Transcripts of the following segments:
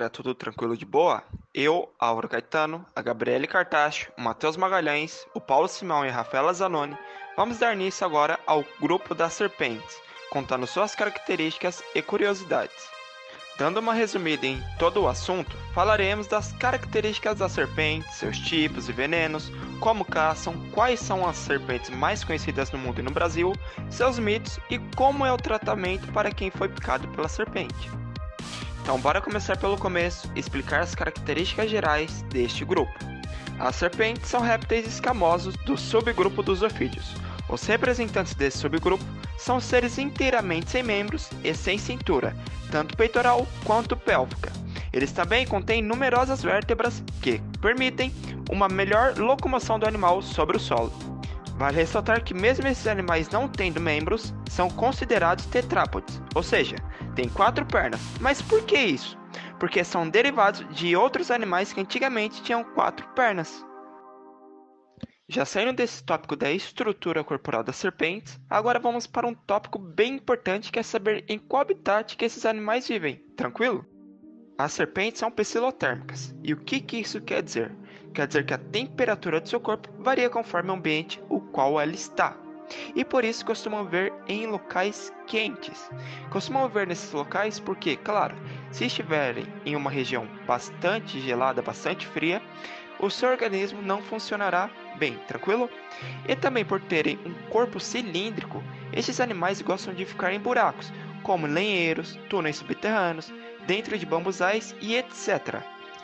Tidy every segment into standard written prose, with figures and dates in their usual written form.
galera, tudo tranquilo de boa? Eu, Álvaro Caetano, a Gabriele Cartacho, o Matheus Magalhães, o Paulo Simão e a Rafaela Zanoni, vamos dar início agora ao grupo das serpentes, contando suas características e curiosidades. Dando uma resumida em todo o assunto, falaremos das características das serpentes, seus tipos e venenos, como caçam, quais são as serpentes mais conhecidas no mundo e no Brasil, seus mitos e como é o tratamento para quem foi picado pela serpente. Então bora começar pelo começo e explicar as características gerais deste grupo. As serpentes são répteis escamosos do subgrupo dos ofídeos. Os representantes desse subgrupo são seres inteiramente sem membros e sem cintura, tanto peitoral quanto pélvica. Eles também contêm numerosas vértebras que permitem uma melhor locomoção do animal sobre o solo. Vale ressaltar que mesmo esses animais não tendo membros, são considerados tetrápodes, ou seja, têm 4 pernas. Mas por que isso? Porque são derivados de outros animais que antigamente tinham 4 pernas. Já saindo desse tópico da estrutura corporal das serpentes, agora vamos para um tópico bem importante que é saber em qual habitat que esses animais vivem, tranquilo? As serpentes são psilotérmicas, e o que isso quer dizer? Quer dizer que a temperatura do seu corpo varia conforme o ambiente o qual ela está. E por isso costumam viver em locais quentes. Costumam viver nesses locais porque, claro, se estiverem em uma região bastante gelada, bastante fria, o seu organismo não funcionará bem, tranquilo? E também por terem um corpo cilíndrico, estes animais gostam de ficar em buracos, como lenheiros, túneis subterrâneos, dentro de bambuzais e etc.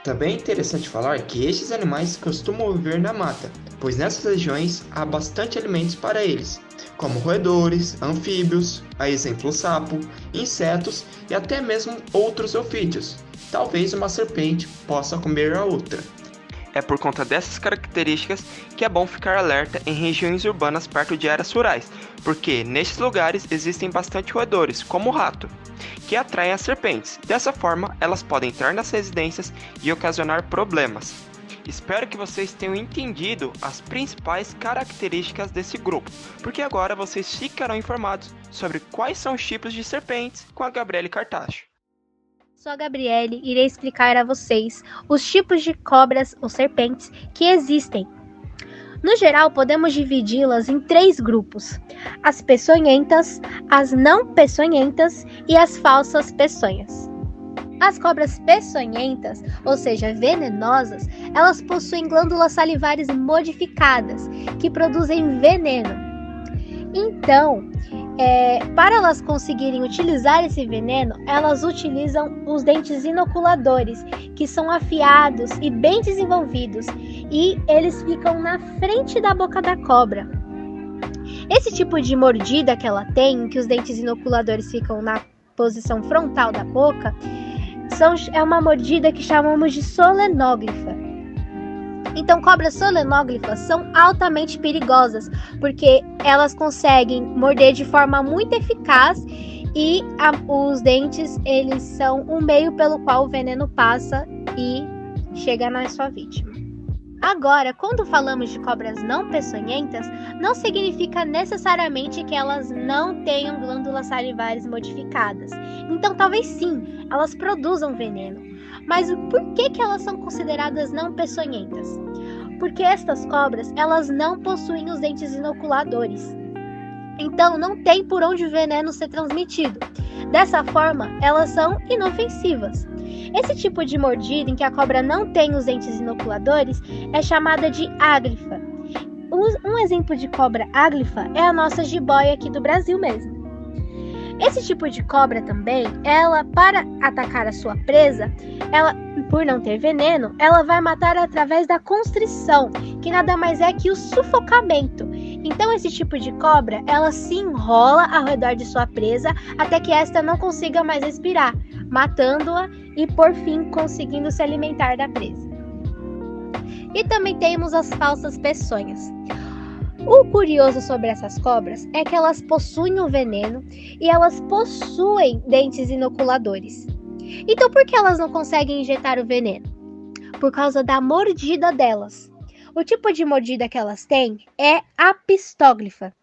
Também é interessante falar que estes animais costumam viver na mata, pois nessas regiões há bastante alimentos para eles, como roedores, anfíbios, a exemplo sapo, insetos e até mesmo outros ofídeos. Talvez uma serpente possa comer a outra. É por conta dessas características que é bom ficar alerta em regiões urbanas perto de áreas rurais, porque nestes lugares existem bastante roedores, como o rato, que atraem as serpentes. Dessa forma, elas podem entrar nas residências e ocasionar problemas. Espero que vocês tenham entendido as principais características desse grupo, porque agora vocês ficarão informados sobre quais são os tipos de serpentes com a Gabriele Cartacho. Sou a Gabriele e irei explicar a vocês os tipos de cobras ou serpentes que existem. No geral, podemos dividi-las em 3 grupos: as peçonhentas, as não peçonhentas e as falsas peçonhas. As cobras peçonhentas, ou seja, venenosas, elas possuem glândulas salivares modificadas que produzem veneno. Então, para elas conseguirem utilizar esse veneno, elas utilizam os dentes inoculadores, que são afiados e bem desenvolvidos, e eles ficam na frente da boca da cobra. Esse tipo de mordida que ela tem, em que os dentes inoculadores ficam na posição frontal da boca, é uma mordida que chamamos de solenóglifa. Então, cobras solenóglifas são altamente perigosas, porque elas conseguem morder de forma muito eficaz e os dentes, eles são o meio pelo qual o veneno passa e chega na sua vítima. Agora, quando falamos de cobras não peçonhentas, não significa necessariamente que elas não tenham glândulas salivares modificadas. Então, talvez sim, elas produzam veneno. Mas por que elas são consideradas não peçonhentas? Porque estas cobras, elas não possuem os dentes inoculadores. Então, não tem por onde o veneno ser transmitido. Dessa forma, elas são inofensivas. Esse tipo de mordida em que a cobra não tem os dentes inoculadores é chamada de áglifa. Um exemplo de cobra áglifa é a nossa jiboia aqui do Brasil mesmo. Esse tipo de cobra também, ela, para atacar a sua presa, ela, por não ter veneno, ela vai matar através da constrição, que nada mais é que o sufocamento. Então, esse tipo de cobra, ela se enrola ao redor de sua presa até que esta não consiga mais respirar, matando-a e, por fim, conseguindo se alimentar da presa. E também temos as falsas peçonhas. O curioso sobre essas cobras é que elas possuem o veneno e elas possuem dentes inoculadores. Então, por que elas não conseguem injetar o veneno? Por causa da mordida delas. O tipo de mordida que elas têm é apistóglifa.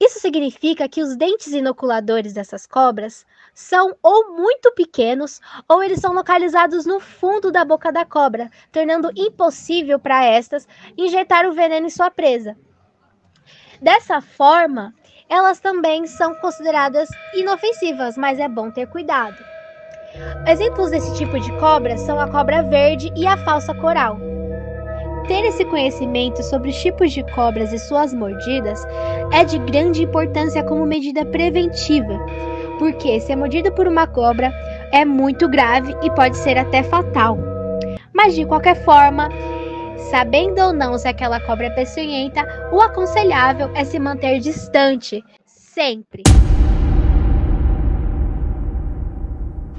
Isso significa que os dentes inoculadores dessas cobras são ou muito pequenos ou eles são localizados no fundo da boca da cobra, tornando impossível para estas injetar o veneno em sua presa. Dessa forma, elas também são consideradas inofensivas, mas é bom ter cuidado. Exemplos desse tipo de cobra são a cobra verde e a falsa coral. Ter esse conhecimento sobre os tipos de cobras e suas mordidas é de grande importância como medida preventiva, porque ser mordido por uma cobra é muito grave e pode ser até fatal. Mas de qualquer forma, sabendo ou não se aquela cobra é peçonhenta, o aconselhável é se manter distante, sempre.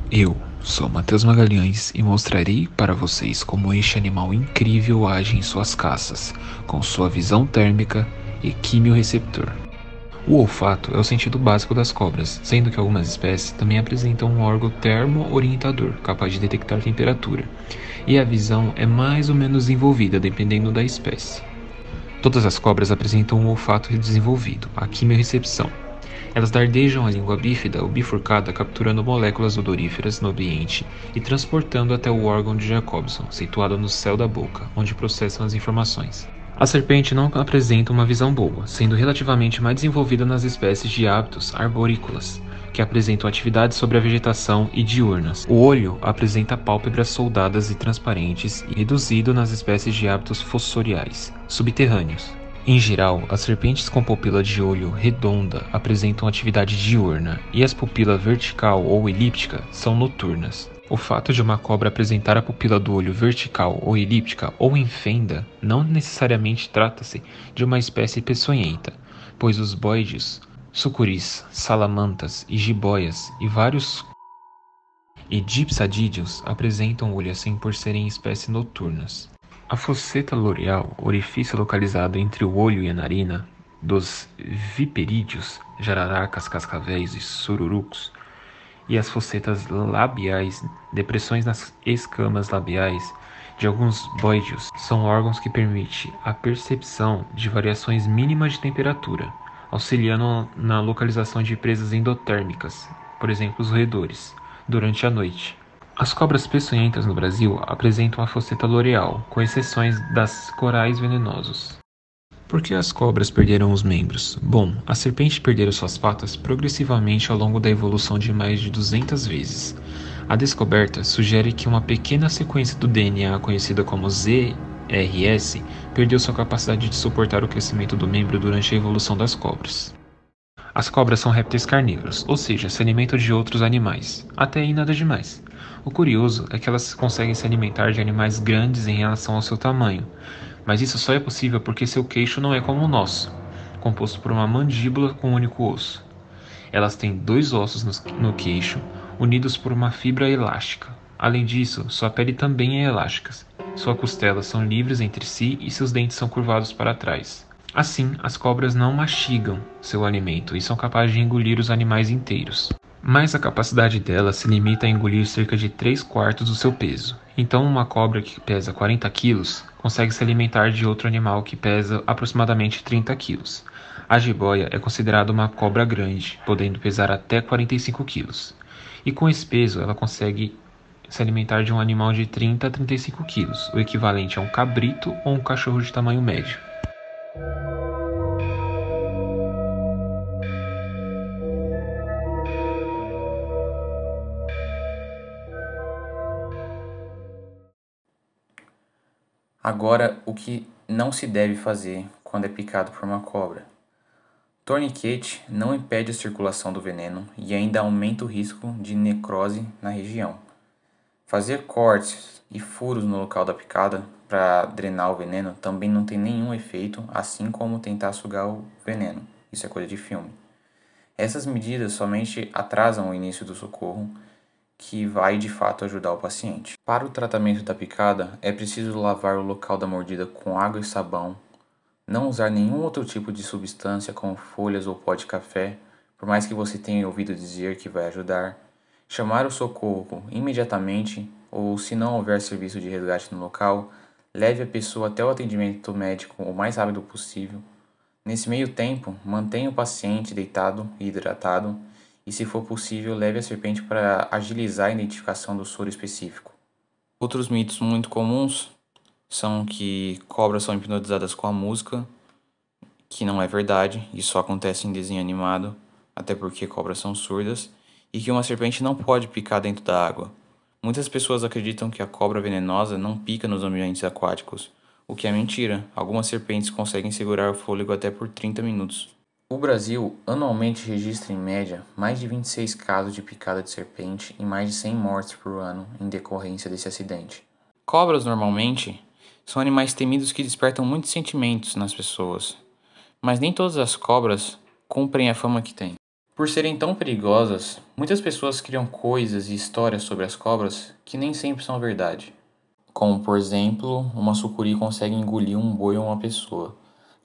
Eu sou Matheus Magalhães e mostrarei para vocês como este animal incrível age em suas caças, com sua visão térmica e quimiorreceptor. O olfato é o sentido básico das cobras, sendo que algumas espécies também apresentam um órgão termo-orientador, capaz de detectar temperatura, e a visão é mais ou menos desenvolvida dependendo da espécie. Todas as cobras apresentam um olfato desenvolvido, a quimiorrecepção. Elas dardejam a língua bífida ou bifurcada, capturando moléculas odoríferas no ambiente e transportando até o órgão de Jacobson, situado no céu da boca, onde processam as informações. A serpente não apresenta uma visão boa, sendo relativamente mais desenvolvida nas espécies de hábitos arborícolas, que apresentam atividades sobre a vegetação e diurnas. O olho apresenta pálpebras soldadas e transparentes e reduzido nas espécies de hábitos fossoriais, subterrâneos. Em geral, as serpentes com pupila de olho redonda apresentam atividade diurna e as pupilas vertical ou elíptica são noturnas. O fato de uma cobra apresentar a pupila do olho vertical ou elíptica ou em fenda não necessariamente trata-se de uma espécie peçonhenta, pois os boides, sucuris, salamantas e jiboias e vários dipsadídeos apresentam olho assim por serem espécies noturnas. A fosseta loreal, orifício localizado entre o olho e a narina dos viperídeos, jararacas, cascavéis e sururucos, e as fossetas labiais, depressões nas escamas labiais de alguns boides, são órgãos que permitem a percepção de variações mínimas de temperatura, auxiliando na localização de presas endotérmicas, por exemplo os roedores, durante a noite. As cobras peçonhentas no Brasil apresentam a fosseta loreal, com exceções das corais venenosos. Por que as cobras perderam os membros? Bom, a serpente perdeu suas patas progressivamente ao longo da evolução de mais de 200 vezes. A descoberta sugere que uma pequena sequência do DNA conhecida como ZRS perdeu sua capacidade de suportar o crescimento do membro durante a evolução das cobras. As cobras são répteis carnívoros, ou seja, se alimentam de outros animais, até aí nada demais. O curioso é que elas conseguem se alimentar de animais grandes em relação ao seu tamanho, mas isso só é possível porque seu queixo não é como o nosso, composto por uma mandíbula com um único osso. Elas têm 2 ossos no queixo, unidos por uma fibra elástica. Além disso, sua pele também é elástica. Suas costelas são livres entre si e seus dentes são curvados para trás. Assim, as cobras não mastigam seu alimento e são capazes de engolir os animais inteiros. Mas a capacidade dela se limita a engolir cerca de 3/4 do seu peso. Então uma cobra que pesa 40 quilos consegue se alimentar de outro animal que pesa aproximadamente 30 quilos. A jiboia é considerada uma cobra grande, podendo pesar até 45 quilos. E com esse peso ela consegue se alimentar de um animal de 30 a 35 quilos, o equivalente a um cabrito ou um cachorro de tamanho médio. Agora, o que não se deve fazer quando é picado por uma cobra? Torniquete não impede a circulação do veneno e ainda aumenta o risco de necrose na região. Fazer cortes e furos no local da picada para drenar o veneno também não tem nenhum efeito, assim como tentar sugar o veneno. Isso é coisa de filme. Essas medidas somente atrasam o início do socorro, que vai de fato ajudar o paciente. Para o tratamento da picada, é preciso lavar o local da mordida com água e sabão, não usar nenhum outro tipo de substância como folhas ou pó de café, por mais que você tenha ouvido dizer que vai ajudar, chamar o socorro imediatamente ou, se não houver serviço de resgate no local, leve a pessoa até o atendimento médico o mais rápido possível, Nesse meio tempo, mantenha o paciente deitado e hidratado e, se for possível, leve a serpente para agilizar a identificação do soro específico. Outros mitos muito comuns são que cobras são hipnotizadas com a música, que não é verdade, isso só acontece em desenho animado, até porque cobras são surdas, e que uma serpente não pode picar dentro da água. Muitas pessoas acreditam que a cobra venenosa não pica nos ambientes aquáticos, o que é mentira. Algumas serpentes conseguem segurar o fôlego até por 30 minutos. O Brasil anualmente registra em média mais de 26 casos de picada de serpente e mais de 100 mortes por ano em decorrência desse acidente. Cobras normalmente são animais temidos que despertam muitos sentimentos nas pessoas, mas nem todas as cobras cumprem a fama que têm. Por serem tão perigosas, muitas pessoas criam coisas e histórias sobre as cobras que nem sempre são verdade. Como, por exemplo, uma sucuri consegue engolir um boi ou uma pessoa.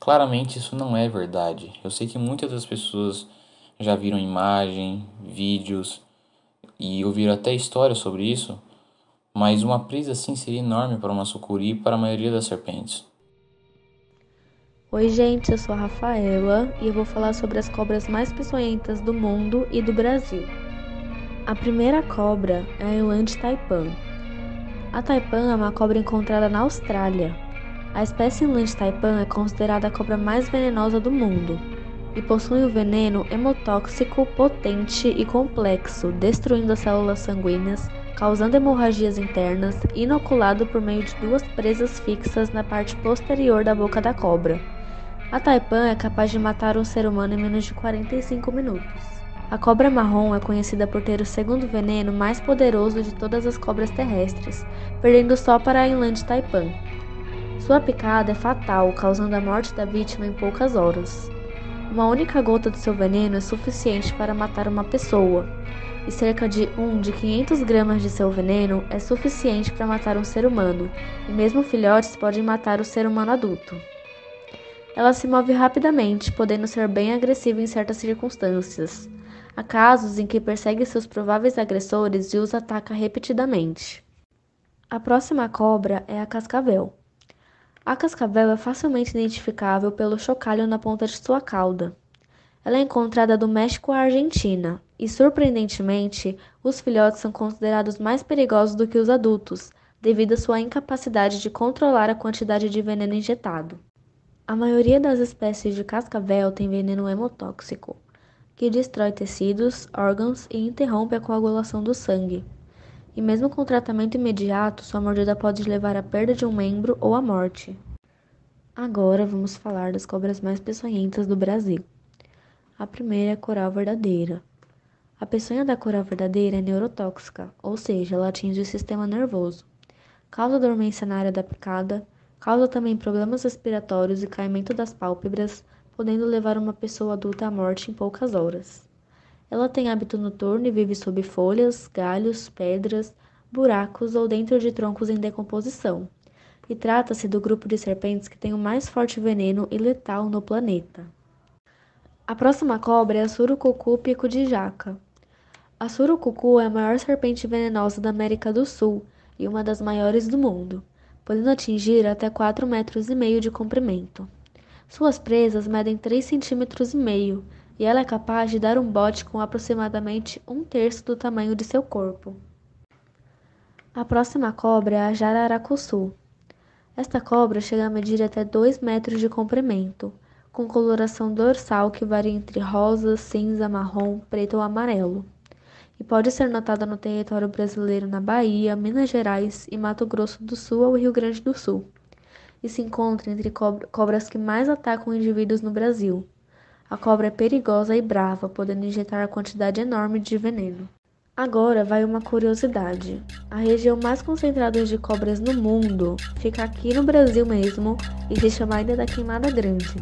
Claramente isso não é verdade. Eu sei que muitas das pessoas já viram imagem, vídeos e ouviram até histórias sobre isso, mas uma presa assim seria enorme para uma sucuri e para a maioria das serpentes. Oi gente, eu sou a Rafaela e eu vou falar sobre as cobras mais peçonhentas do mundo e do Brasil. A primeira cobra é a Eland taipan. A taipan é uma cobra encontrada na Austrália. A espécie Eland taipan é considerada a cobra mais venenosa do mundo e possui um veneno hemotóxico potente e complexo, destruindo as células sanguíneas, causando hemorragias internas, inoculado por meio de 2 presas fixas na parte posterior da boca da cobra. A taipan é capaz de matar um ser humano em menos de 45 minutos. A cobra marrom é conhecida por ter o segundo veneno mais poderoso de todas as cobras terrestres, perdendo só para a Eland taipan. Sua picada é fatal, causando a morte da vítima em poucas horas. Uma única gota do seu veneno é suficiente para matar uma pessoa, e cerca de 500 gramas de seu veneno é suficiente para matar um ser humano, e mesmo filhotes podem matar o ser humano adulto. Ela se move rapidamente, podendo ser bem agressiva em certas circunstâncias. Há casos em que persegue seus prováveis agressores e os ataca repetidamente. A próxima cobra é a cascavel. A cascavel é facilmente identificável pelo chocalho na ponta de sua cauda. Ela é encontrada do México à Argentina e, surpreendentemente, os filhotes são considerados mais perigosos do que os adultos, devido à sua incapacidade de controlar a quantidade de veneno injetado. A maioria das espécies de cascavel tem veneno hemotóxico, que destrói tecidos, órgãos e interrompe a coagulação do sangue. E mesmo com tratamento imediato, sua mordida pode levar à perda de um membro ou à morte. Agora vamos falar das cobras mais peçonhentas do Brasil. A primeira é a coral verdadeira. A peçonha da coral verdadeira é neurotóxica, ou seja, ela atinge o sistema nervoso. Causa dormência na área da picada, causa também problemas respiratórios e caimento das pálpebras, podendo levar uma pessoa adulta à morte em poucas horas. Ela tem hábito noturno e vive sob folhas, galhos, pedras, buracos ou dentro de troncos em decomposição. E trata-se do grupo de serpentes que tem o mais forte veneno e letal no planeta. A próxima cobra é a surucucu pico de jaca. A surucucu é a maior serpente venenosa da América do Sul e uma das maiores do mundo, podendo atingir até 4,5 metros de comprimento. Suas presas medem 3,5 cm e ela é capaz de dar um bote com aproximadamente 1/3 do tamanho de seu corpo. A próxima cobra é a jararacuçu. Esta cobra chega a medir até 2 metros de comprimento, com coloração dorsal que varia entre rosa, cinza, marrom, preto ou amarelo, e pode ser notada no território brasileiro na Bahia, Minas Gerais e Mato Grosso do Sul ou Rio Grande do Sul, e se encontra entre cobras que mais atacam indivíduos no Brasil. A cobra é perigosa e brava, podendo injetar quantidade enorme de veneno. Agora vai uma curiosidade. A região mais concentrada de cobras no mundo fica aqui no Brasil mesmo e se chama Ilha da Queimada Grande.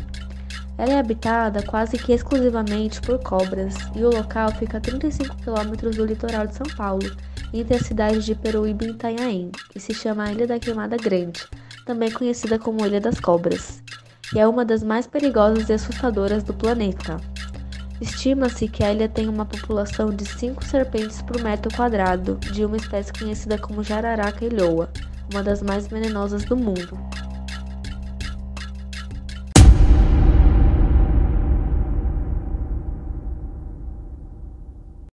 Ela é habitada quase que exclusivamente por cobras e o local fica a 35 km do litoral de São Paulo, entre as cidades de Peruíbe e Itanhaém, e se chama a Ilha da Queimada Grande, também conhecida como Ilha das Cobras, e é uma das mais perigosas e assustadoras do planeta. Estima-se que a ilha tem uma população de 5 serpentes por metro quadrado, de uma espécie conhecida como jararaca ilhoa, uma das mais venenosas do mundo.